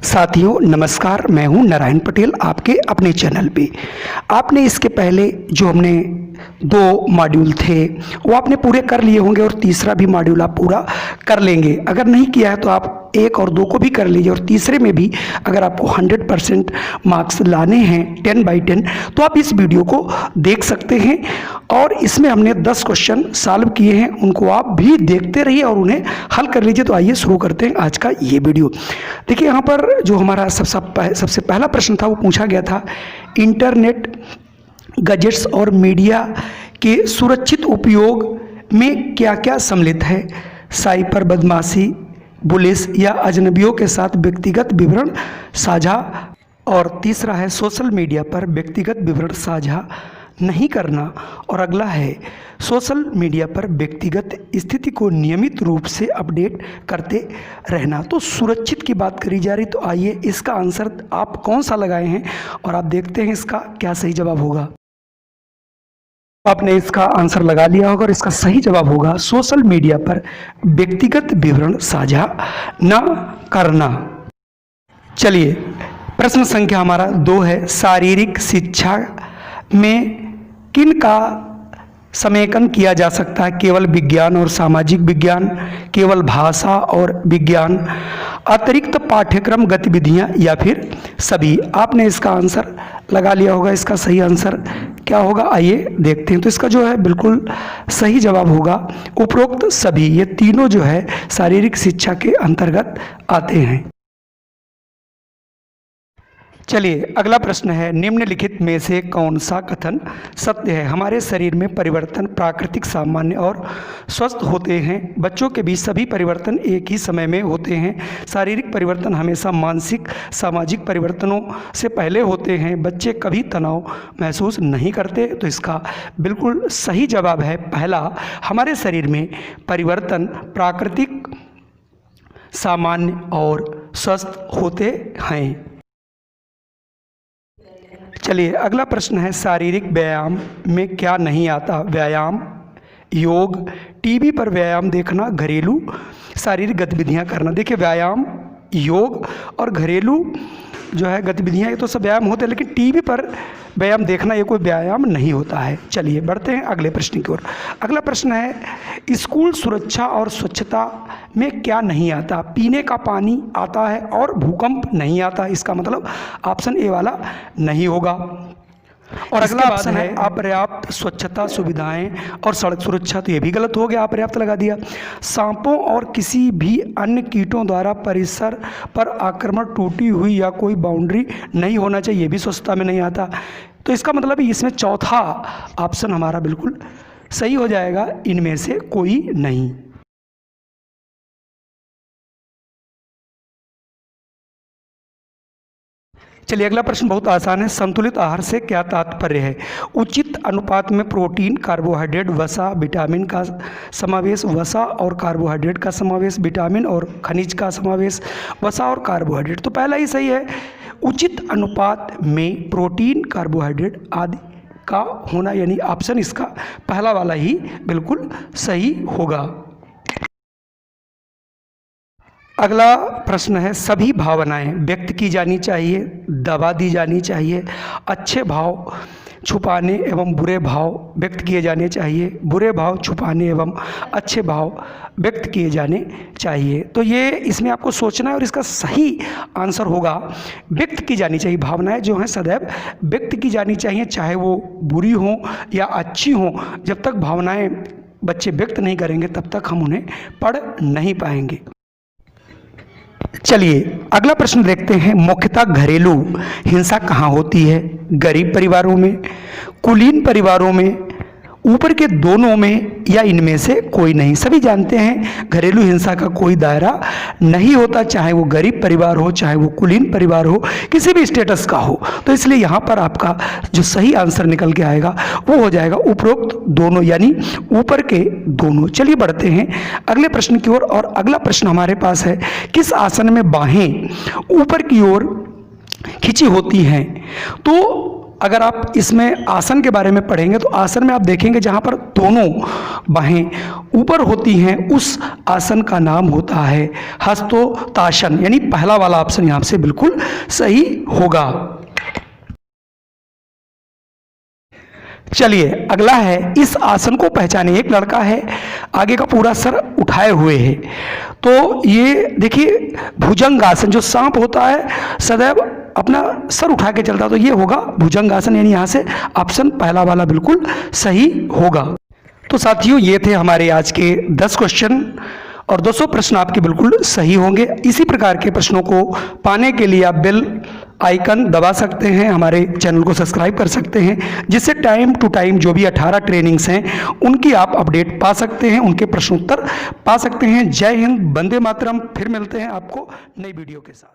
साथियों नमस्कार, मैं हूं नारायण पटेल आपके अपने चैनल पे। आपने इसके पहले जो हमने 2 मॉड्यूल थे वो आपने पूरे कर लिए होंगे और तीसरा भी मॉड्यूल आप पूरा कर लेंगे। अगर नहीं किया है तो आप 1 और 2 को भी कर लीजिए और तीसरे में भी अगर आपको 100% मार्क्स लाने हैं 10/10 तो आप इस वीडियो को देख सकते हैं। और इसमें हमने 10 क्वेश्चन सॉल्व किए हैं, उनको आप भी देखते रहिए और उन्हें हल कर लीजिए। तो आइए शुरू करते हैं आज का ये वीडियो। देखिए यहाँ पर जो हमारा सबसे पहला प्रश्न था वो पूछा गया था, इंटरनेट गैजेट्स और मीडिया के सुरक्षित उपयोग में क्या क्या सम्मिलित है? साइबर बदमाशी, पुलिस या अजनबियों के साथ व्यक्तिगत विवरण साझा। और तीसरा है सोशल मीडिया पर व्यक्तिगत विवरण साझा नहीं करना। और अगला है सोशल मीडिया पर व्यक्तिगत स्थिति को नियमित रूप से अपडेट करते रहना। तो सुरक्षित की बात करी जा रही, तो आइए इसका आंसर आप कौन सा लगाए हैं और आप देखते हैं इसका क्या सही जवाब होगा। आपने इसका आंसर लगा लिया होगा और इसका सही जवाब होगा सोशल मीडिया पर व्यक्तिगत विवरण साझा न करना। चलिए प्रश्न संख्या हमारा 2 है, शारीरिक शिक्षा में किन का समेकन किया जा सकता है? केवल विज्ञान और सामाजिक विज्ञान, केवल भाषा और विज्ञान, अतिरिक्त पाठ्यक्रम गतिविधियां या फिर सभी। आपने इसका आंसर लगा लिया होगा, इसका सही आंसर क्या होगा आइए देखते हैं। तो इसका जो है बिल्कुल सही जवाब होगा उपरोक्त सभी। ये तीनों जो है शारीरिक शिक्षा के अंतर्गत आते हैं। चलिए अगला प्रश्न है, निम्नलिखित में से कौन सा कथन सत्य है? हमारे शरीर में परिवर्तन प्राकृतिक, सामान्य और स्वस्थ होते हैं। बच्चों के बीच सभी परिवर्तन एक ही समय में होते हैं। शारीरिक परिवर्तन हमेशा मानसिक सामाजिक परिवर्तनों से पहले होते हैं। बच्चे कभी तनाव महसूस नहीं करते। तो इसका बिल्कुल सही जवाब है पहला, हमारे शरीर में परिवर्तन प्राकृतिक, सामान्य और स्वस्थ होते हैं। चलिए अगला प्रश्न है, शारीरिक व्यायाम में क्या नहीं आता? व्यायाम, योग, टीवी पर व्यायाम देखना, घरेलू शारीरिक गतिविधियां करना। देखिए व्यायाम, योग और घरेलू जो है गतिविधियां ये तो सब व्यायाम होते हैं, लेकिन टीवी पर व्यायाम देखना ये कोई व्यायाम नहीं होता है। चलिए बढ़ते हैं अगले प्रश्न की ओर। अगला प्रश्न है, स्कूल सुरक्षा और स्वच्छता में क्या नहीं आता? पीने का पानी आता है और भूकंप नहीं आता। इसका मतलब ऑप्शन ए वाला नहीं होगा। और अगला ऑप्शन है अपर्याप्त स्वच्छता सुविधाएं और सड़क सुरक्षा, तो ये भी गलत हो गया, अपर्याप्त लगा दिया। सांपों और किसी भी अन्य कीटों द्वारा परिसर पर आक्रमण, टूटी हुई या कोई बाउंड्री नहीं होना चाहिए, ये भी स्वच्छता में नहीं आता। तो इसका मतलब इसमें चौथा ऑप्शन हमारा बिल्कुल सही हो जाएगा, इनमें से कोई नहीं। चलिए अगला प्रश्न बहुत आसान है, संतुलित आहार से क्या तात्पर्य है? उचित अनुपात में प्रोटीन, कार्बोहाइड्रेट, वसा, विटामिन का समावेश, वसा और कार्बोहाइड्रेट का समावेश, विटामिन और खनिज का समावेश, वसा और कार्बोहाइड्रेट। तो पहला ही सही है, उचित अनुपात में प्रोटीन, कार्बोहाइड्रेट आदि का होना, यानी ऑप्शन इसका पहला वाला ही बिल्कुल सही होगा। अगला प्रश्न है, सभी भावनाएं व्यक्त की जानी चाहिए, दबा दी जानी चाहिए, अच्छे भाव छुपाने एवं बुरे भाव व्यक्त किए जाने चाहिए, बुरे भाव छुपाने एवं अच्छे भाव व्यक्त किए जाने चाहिए। तो ये इसमें आपको सोचना है और इसका सही आंसर होगा व्यक्त की जानी चाहिए। भावनाएं जो हैं सदैव व्यक्त की जानी चाहिए, चाहे वो बुरी हों या अच्छी हों। जब तक भावनाएं बच्चे व्यक्त नहीं करेंगे तब तक हम उन्हें पढ़ नहीं पाएंगे। चलिए अगला प्रश्न देखते हैं, मुख्यतः घरेलू हिंसा कहाँ होती है? गरीब परिवारों में, कुलीन परिवारों में, ऊपर के दोनों में या इनमें से कोई नहीं। सभी जानते हैं घरेलू हिंसा का कोई दायरा नहीं होता, चाहे वो गरीब परिवार हो, चाहे वो कुलीन परिवार हो, किसी भी स्टेटस का हो। तो इसलिए यहाँ पर आपका जो सही आंसर निकल के आएगा वो हो जाएगा उपरोक्त दोनों, यानी ऊपर के दोनों। चलिए बढ़ते हैं अगले प्रश्न की ओर। और अगला प्रश्न हमारे पास है, किस आसन में बाहें ऊपर की ओर खिंची होती हैं? तो अगर आप इसमें आसन के बारे में पढ़ेंगे तो आसन में आप देखेंगे जहाँ पर दोनों बाहें ऊपर होती हैं उस आसन का नाम होता है हस्तोत्तासन, यानी पहला वाला ऑप्शन यहाँ से बिल्कुल सही होगा। चलिए अगला है, इस आसन को पहचाने। एक लड़का है, आगे का पूरा सर उठाए हुए है, तो ये देखिए भुजंगासन, जो सांप होता है सदैव अपना सर उठा के चलता है, तो ये होगा भुजंगासन, यानी यहाँ से ऑप्शन पहला वाला बिल्कुल सही होगा। तो साथियों ये थे हमारे आज के 10 क्वेश्चन और 200 प्रश्न आपके बिल्कुल सही होंगे। इसी प्रकार के प्रश्नों को पाने के लिए आप बेल आइकन दबा सकते हैं, हमारे चैनल को सब्सक्राइब कर सकते हैं, जिससे टाइम टू टाइम जो भी 18 ट्रेनिंग्स हैं उनकी आप अपडेट पा सकते हैं, उनके प्रश्नोत्तर पा सकते हैं। जय हिंद, वंदे मातरम। फिर मिलते हैं आपको नई वीडियो के साथ।